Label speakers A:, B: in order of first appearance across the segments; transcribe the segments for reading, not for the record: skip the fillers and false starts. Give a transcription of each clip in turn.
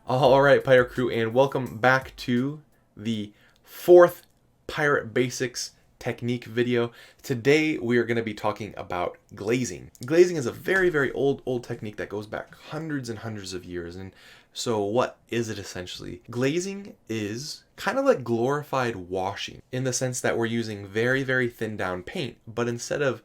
A: All right, Pirate Crew, and welcome back to the fourth Pirate Basics technique video. Today we are going to be talking about glazing. Glazing is a very old technique that goes back hundreds and hundreds of years. And so what is it essentially? Glazing is kind of like glorified washing in the sense that we're using very thin down paint, but instead of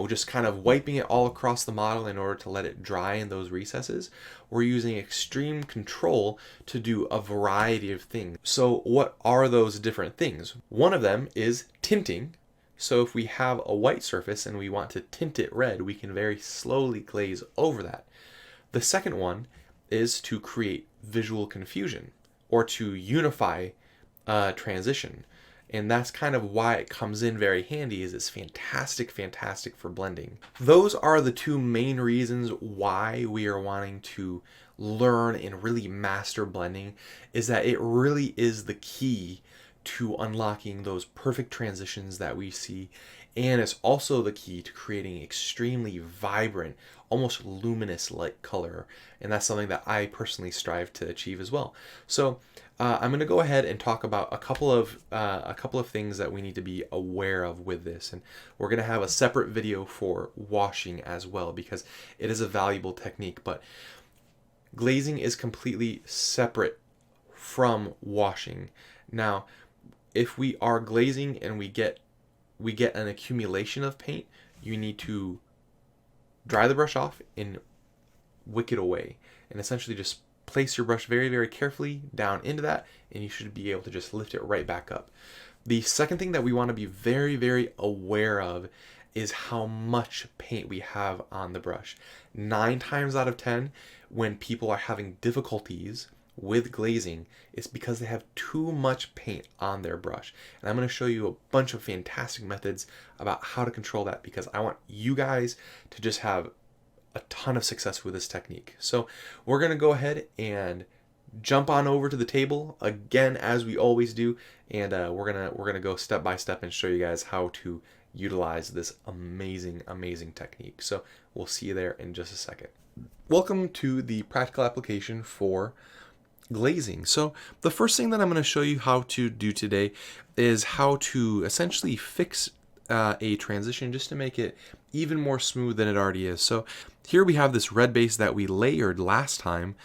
A: just kind of wiping it all across the model in order to let it dry in those recesses, we're using extreme control to do a variety of things. So what are those different things? One of them is tinting. So if we have a white surface and we want to tint it red, we can very slowly glaze over that. The second one is to create visual confusion or to unify transition. And that's kind of why it comes in very handy, is it's fantastic for blending. Those are the two main reasons why we are wanting to learn and really master blending, is that it really is the key to unlocking those perfect transitions that we see. And it's also the key to creating extremely vibrant, almost luminous light color. And that's something that I personally strive to achieve as well. So I'm going to go ahead and talk about a couple of things that we need to be aware of with this. And we're going to have a separate video for washing as well, because it is a valuable technique. But glazing is completely separate from washing. Now, if we are glazing and we get an accumulation of paint, you need to dry the brush off and wick it away, and essentially just place your brush very carefully down into that, and you should be able to just lift it right back up. The second thing that we want to be very aware of is how much paint we have on the brush. 9 times out of 10, when people are having difficulties with glazing, it's because they have too much paint on their brush. And I'm going to show you a bunch of fantastic methods about how to control that, because I want you guys to just have a ton of success with this technique. So we're going to go ahead and jump on over to the table again, as we always do, and we're gonna go step by step and show you guys how to utilize this amazing technique. So we'll see you there in just a second. Welcome to the practical application for glazing. So the first thing that I'm going to show you how to do today is how to essentially fix a transition just to make it even more smooth than it already is. So here we have this red base that we layered last time,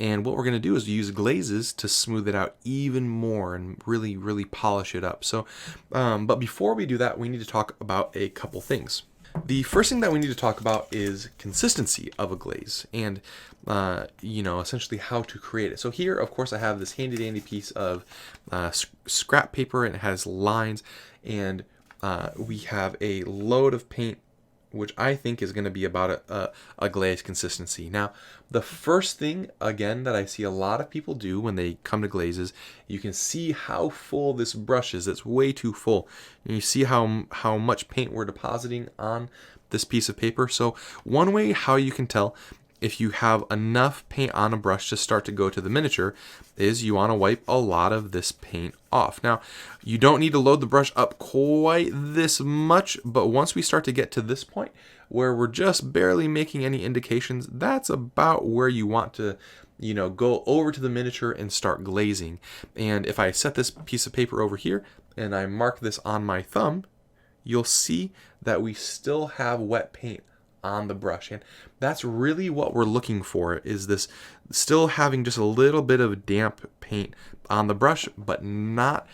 A: and what we're going to do is use glazes to smooth it out even more and really polish it up. So but before we do that, we need to talk about a couple things. The first thing that we need to talk about is consistency of a glaze, and essentially how to create it. So here, of course, I have this handy dandy piece of scrap paper, and it has lines, and we have a load of paint, which I think is going to be about a glaze consistency. Now, the first thing, again, that I see a lot of people do when they come to glazes, you can see how full this brush is. It's way too full. And you see how much paint we're depositing on this piece of paper. So one way how you can tell if you have enough paint on a brush to start to go to the miniature is you want to wipe a lot of this paint off. Now, you don't need to load the brush up quite this much, but once we start to get to this point where we're just barely making any indications, that's about where you want to go over to the miniature and start glazing. And if I set this piece of paper over here and I mark this on my thumb, you'll see that we still have wet paint on the brush, and that's really what we're looking for, is this still having just a little bit of damp paint on the brush, but not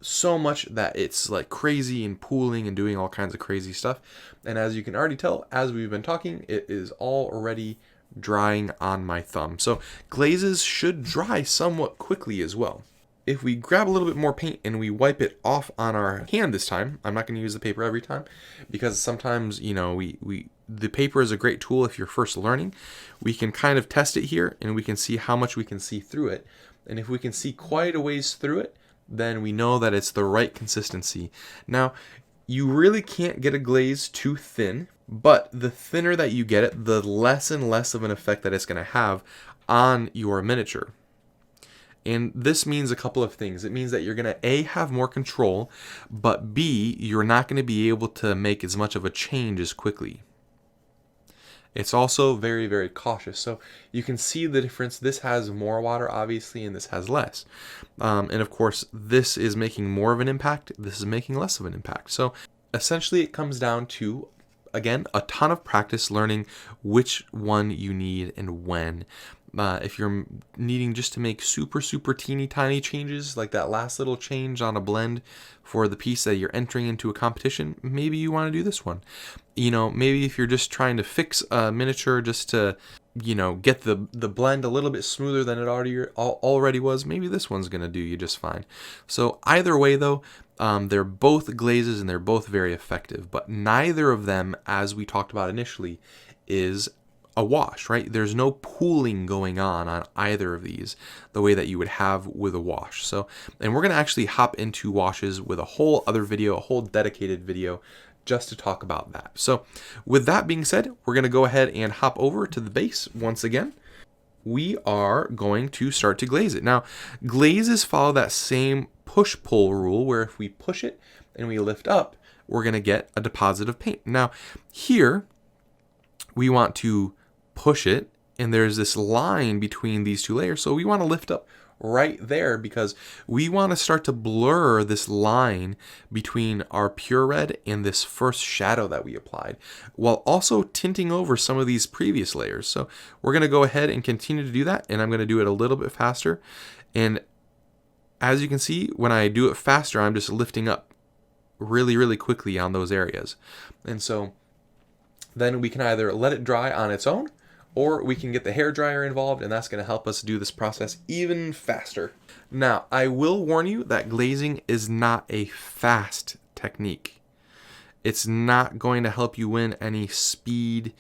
A: so much that it's like crazy and pooling and doing all kinds of crazy stuff. And as you can already tell, as we've been talking, it is already drying on my thumb. So glazes should dry somewhat quickly as well. If we grab a little bit more paint and we wipe it off on our hand this time, I'm not going to use the paper every time, because sometimes, the paper is a great tool if you're first learning. We can kind of test it here, and we can see how much we can see through it. And if we can see quite a ways through it, then we know that it's the right consistency. Now, you really can't get a glaze too thin, but the thinner that you get it, the less and less of an effect that it's going to have on your miniature. And this means a couple of things. It means that you're going to A, have more control, but B, you're not going to be able to make as much of a change as quickly. It's also very, very cautious. So you can see the difference. This has more water, obviously, and this has less. And of course, this is making more of an impact. This is making less of an impact. So essentially, it comes down to, again, a ton of practice learning which one you need and when. If you're needing just to make super, super teeny tiny changes, like that last little change on a blend for the piece that you're entering into a competition, maybe you want to do this one. Maybe if you're just trying to fix a miniature just to, get the blend a little bit smoother than it already was, maybe this one's going to do you just fine. So either way, though, they're both glazes and they're both very effective, but neither of them, as we talked about initially, is a wash, right? There's no pooling going on either of these the way that you would have with a wash. So, and we're going to actually hop into washes with a whole other video, a whole dedicated video just to talk about that. So with that being said, we're going to go ahead and hop over to the base once again. We are going to start to glaze it. Now, glazes follow that same push-pull rule where if we push it and we lift up, we're going to get a deposit of paint. Now, here we want to push it, and there's this line between these two layers, so we want to lift up right there because we want to start to blur this line between our pure red and this first shadow that we applied, while also tinting over some of these previous layers. So we're going to go ahead and continue to do that, and I'm going to do it a little bit faster. And as you can see, when I do it faster, I'm just lifting up really, really quickly on those areas. And so then we can either let it dry on its own, or we can get the hairdryer involved, and that's going to help us do this process even faster. Now, I will warn you that glazing is not a fast technique. It's not going to help you win any speed,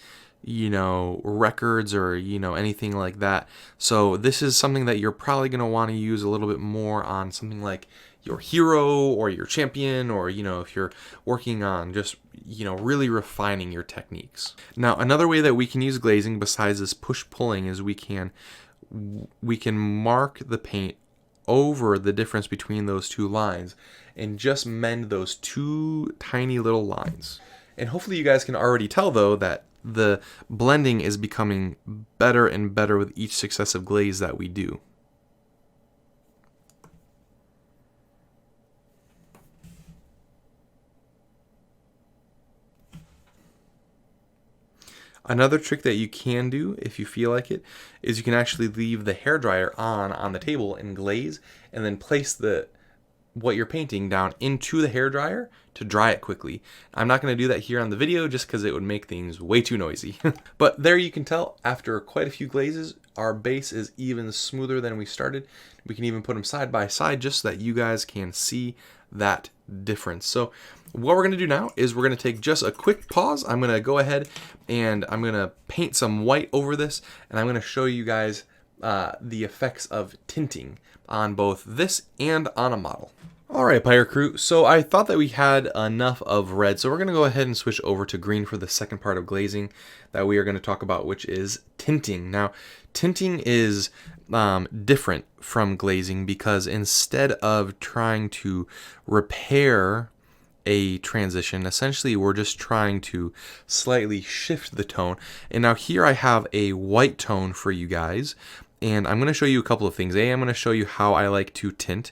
A: records or, anything like that. So this is something that you're probably going to want to use a little bit more on something like your hero or your champion, or, if you're working on just, really refining your techniques. Now, another way that we can use glazing besides this push-pulling is we can mark the paint over the difference between those two lines and just mend those two tiny little lines. And hopefully you guys can already tell, though, that the blending is becoming better and better with each successive glaze that we do. Another trick that you can do if you feel like it is you can actually leave the hairdryer on the table and glaze, and then place what you're painting down into the hairdryer to dry it quickly. I'm not going to do that here on the video just because it would make things way too noisy. But there you can tell, after quite a few glazes, our base is even smoother than we started. We can even put them side by side just so that you guys can see that difference. So what we're going to do now is we're going to take just a quick pause. I'm going to go ahead and I'm going to paint some white over this, and I'm going to show you guys the effects of tinting on both this and on a model. Alright, Pirate Crew, so I thought that we had enough of red, so we're going to go ahead and switch over to green for the second part of glazing that we are going to talk about, which is tinting. Now, tinting is different from glazing because instead of trying to repair a transition, essentially we're just trying to slightly shift the tone. And now here I have a white tone for you guys, and I'm going to show you a couple of things. I'm going to show you how I like to tint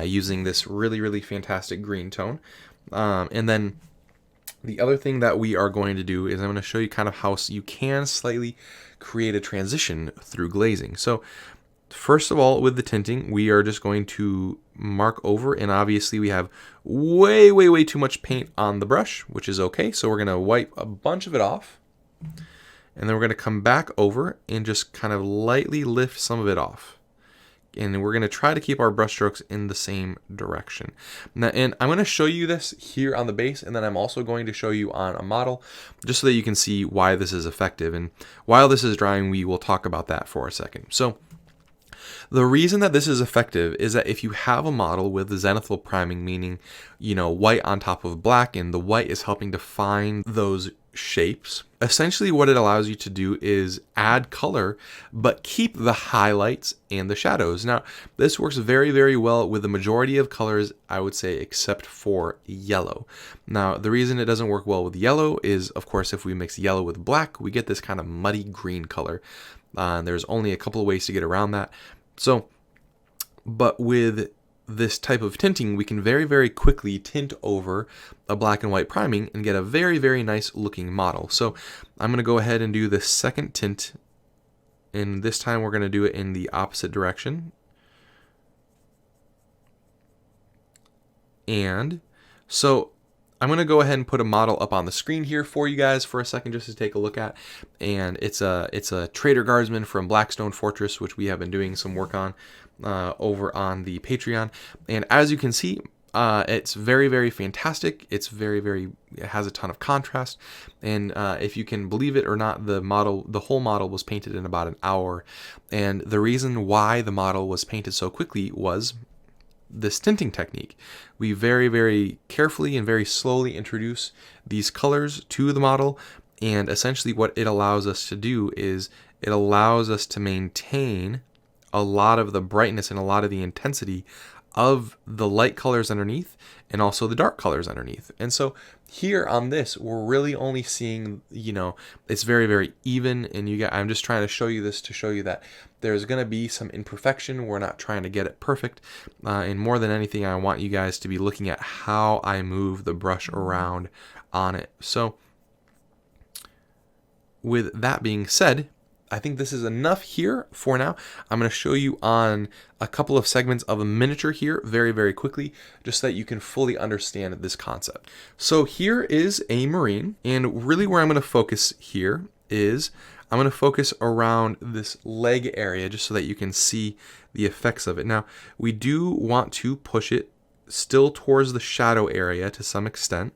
A: using this really, really fantastic green tone. And then the other thing that we are going to do is I'm going to show you kind of how you can slightly create a transition through glazing. So first of all, with the tinting, we are just going to mark over, and obviously we have way, way, way too much paint on the brush, which is okay. So we're going to wipe a bunch of it off. And then we're going to come back over and just kind of lightly lift some of it off. And we're going to try to keep our brush strokes in the same direction. Now, and I'm going to show you this here on the base, and then I'm also going to show you on a model, just so that you can see why this is effective. And while this is drying, we will talk about that for a second. So the reason that this is effective is that if you have a model with the zenithal priming, meaning, white on top of black, and the white is helping to find those shapes. Essentially what it allows you to do is add color, but keep the highlights and the shadows. Now, this works very, very well with the majority of colors, I would say, except for yellow. Now, the reason it doesn't work well with yellow is, of course, if we mix yellow with black, we get this kind of muddy green color. There's only a couple of ways to get around that. So, but with this type of tinting, we can very, very quickly tint over a black and white priming and get a very, very nice looking model. So I'm going to go ahead and do the second tint, and this time we're going to do it in the opposite direction. And so I'm going to go ahead and put a model up on the screen here for you guys for a second just to take a look at. And it's a Trader Guardsman from Blackstone Fortress, which we have been doing some work on over on the Patreon. And as you can see, it's very, very fantastic. It's it has a ton of contrast. And if you can believe it or not, the whole model was painted in about an hour. And the reason why the model was painted so quickly was this tinting technique. We very, very carefully and very slowly introduce these colors to the model, and essentially what it allows us to do is it allows us to maintain a lot of the brightness and a lot of the intensity of the light colors underneath and also the dark colors underneath. And so here on this, we're really only seeing, it's very, very even. And I'm just trying to show you this to show you that there's going to be some imperfection. We're not trying to get it perfect. And more than anything, I want you guys to be looking at how I move the brush around on it. So with that being said, I think this is enough here for now. I'm going to show you on a couple of segments of a miniature here very, very quickly, just so that you can fully understand this concept. So here is a marine, and really where I'm going to focus here is I'm going to focus around this leg area just so that you can see the effects of it. Now, we do want to push it still towards the shadow area to some extent.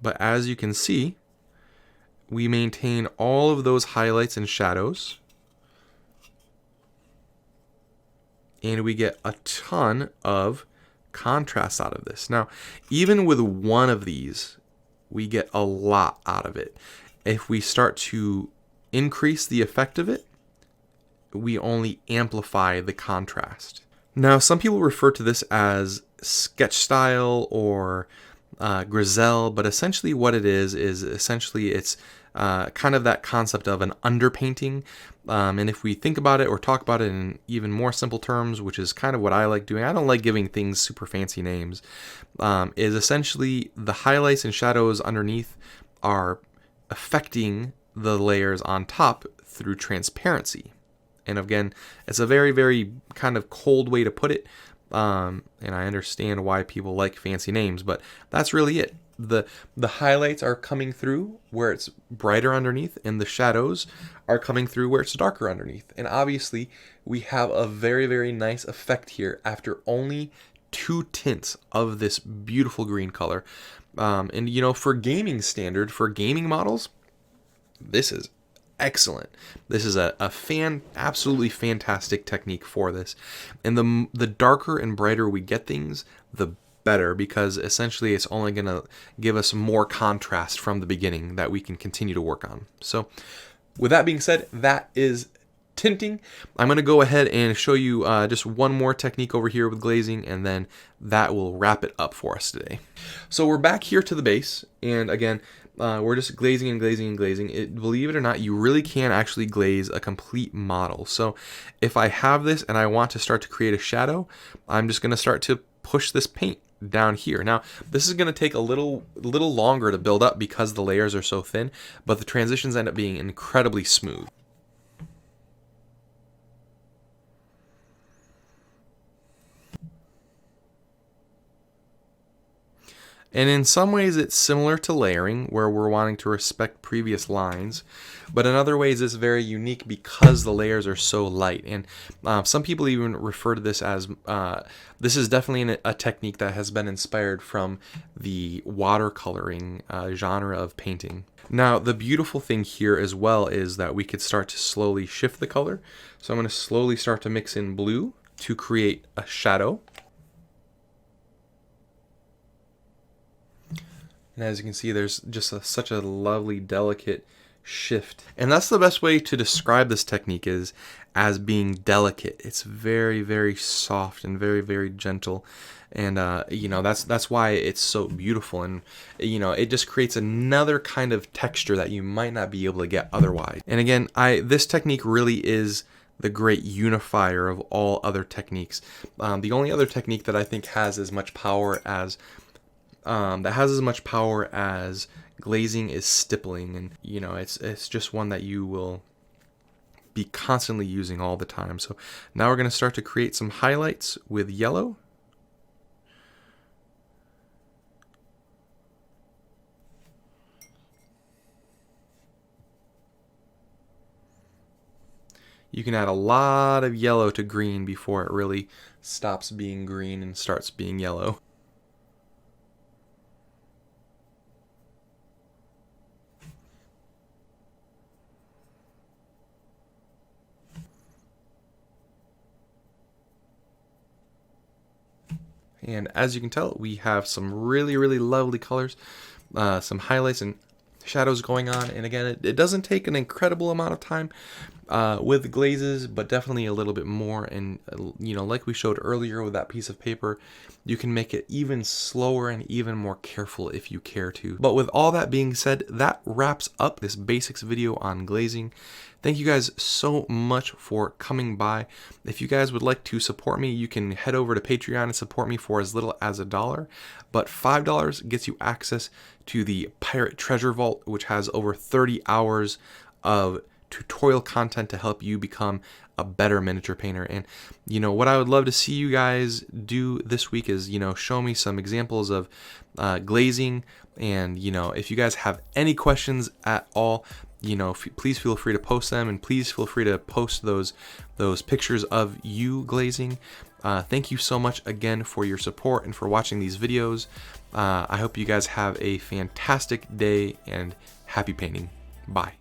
A: But as you can see, we maintain all of those highlights and shadows, and we get a ton of contrast out of this. Now, even with one of these, we get a lot out of it. If we start to increase the effect of it, we only amplify the contrast. Now, some people refer to this as sketch style or Grizel, but essentially what it is essentially it's kind of that concept of an underpainting. And if we think about it or talk about it in even more simple terms, which is kind of what I like doing, I don't like giving things super fancy names, is essentially the highlights and shadows underneath are affecting the layers on top through transparency. And again, it's a very, very kind of cold way to put it. And I understand why people like fancy names, but that's really it. The highlights are coming through where it's brighter underneath, and the shadows are coming through where it's darker underneath. And obviously, we have a very, very nice effect here after only 2 tints of this beautiful green color. And for gaming standard, for gaming models, this is excellent. This is a absolutely fantastic technique for this. And the darker and brighter we get things, the better, because essentially it's only going to give us more contrast from the beginning that we can continue to work on. So with that being said, that is tinting. I'm going to go ahead and show you just one more technique over here with glazing, and then that will wrap it up for us today. So we're back here to the base, and again, we're just glazing and glazing and glazing. Believe it or not, you really can actually glaze a complete model. So if I have this and I want to start to create a shadow, I'm just going to start to push this paint down here. Now, this is going to take a little longer to build up because the layers are so thin, but the transitions end up being incredibly smooth. And in some ways it's similar to layering, where we're wanting to respect previous lines, but in other ways it's very unique because the layers are so light. And some people even refer to this as, this is definitely a technique that has been inspired from the watercoloring genre of painting. Now, the beautiful thing here as well is that we could start to slowly shift the color. So I'm going to slowly start to mix in blue to create a shadow. And as you can see, there's just such a lovely, delicate shift. And that's the best way to describe this technique, is as being delicate. It's very, very soft and very, very gentle. And you know, that's why it's so beautiful. And you know, it just creates another kind of texture that you might not be able to get otherwise. And again, this technique really is the great unifier of all other techniques. The only other technique that I think has as much power as glazing is stippling. And you know, it's just one that you will be constantly using all the time. So now we're going to start to create some highlights with yellow. You can add a lot of yellow to green before it really stops being green and starts being yellow. And as you can tell, we have some really, really lovely colors, some highlights and shadows going on. And again, it doesn't take an incredible amount of time with glazes, but definitely a little bit more. And you know, like we showed earlier with that piece of paper, you can make it even slower and even more careful if you care to. But with all that being said, that wraps up this basics video on glazing. Thank you guys so much for coming by. If you guys would like to support me, you can head over to Patreon and support me for as little as $1. But $5 gets you access to the Pirate Treasure Vault, which has over 30 hours of tutorial content to help you become a better miniature painter. And you know what I would love to see you guys do this week is, you know, show me some examples of glazing. And you know, if you guys have any questions at all, you know, please feel free to post them, and please feel free to post those pictures of you glazing. Thank you so much again for your support and for watching these videos. I hope you guys have a fantastic day and happy painting. Bye.